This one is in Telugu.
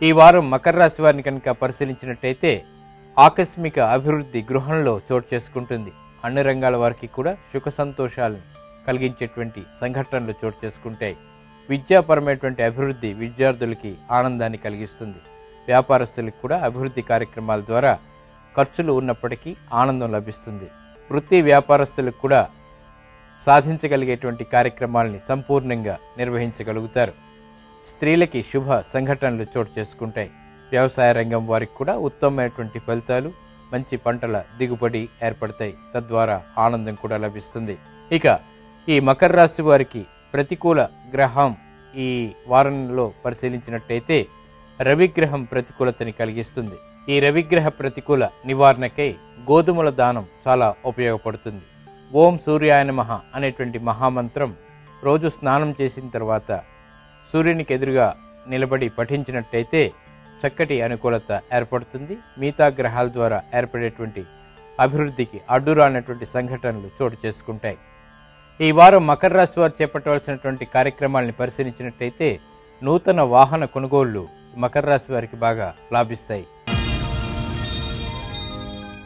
ఈ వారం మకర రాశి వారిని కనుక పరిశీలించినట్టయితే ఆకస్మిక అభివృద్ధి గృహంలో చోటు చేసుకుంటుంది. అన్ని రంగాల వారికి కూడా సుఖ సంతోషాలను కలిగించేటువంటి సంఘటనలు చోటు చేసుకుంటాయి. విద్యాపరమైనటువంటి అభివృద్ధి విద్యార్థులకి ఆనందాన్ని కలిగిస్తుంది. వ్యాపారస్తులకు కూడా అభివృద్ధి కార్యక్రమాల ద్వారా ఖర్చులు ఉన్నప్పటికీ ఆనందం లభిస్తుంది. వృత్తి వ్యాపారస్తులకు కూడా సాధించగలిగేటువంటి కార్యక్రమాలని సంపూర్ణంగా నిర్వహించగలుగుతారు. స్త్రీలకి శుభ సంఘటనలు చోటు చేసుకుంటాయి. వ్యవసాయ రంగం వారికి కూడా ఉత్తమమైనటువంటి ఫలితాలు, మంచి పంటల దిగుబడి ఏర్పడతాయి. తద్వారా ఆనందం కూడా లభిస్తుంది. ఇక ఈ మకర రాశి వారికి ప్రతికూల గ్రహం ఈ వారంలో పరిశీలించినట్టయితే రవిగ్రహం ప్రతికూలతని కలిగిస్తుంది. ఈ రవిగ్రహ ప్రతికూల నివారణకై గోధుమల దానం చాలా ఉపయోగపడుతుంది. ఓం సూర్యాయ నమః అనేటువంటి మహామంత్రం రోజు స్నానం చేసిన తర్వాత సూర్యునికి ఎదురుగా నిలబడి పఠించినట్టయితే చక్కటి అనుకూలత ఏర్పడుతుంది. మిగతా గ్రహాల ద్వారా ఏర్పడేటువంటి అభివృద్ధికి అడ్డురానటువంటి సంఘటనలు చోటు చేసుకుంటాయి. ఈ వారం మకర రాశి వారు చేపట్టవలసినటువంటి కార్యక్రమాలను పరిశీలించినట్టయితే నూతన వాహన కొనుగోళ్లు మకర రాశి వారికి బాగా లాభిస్తాయి.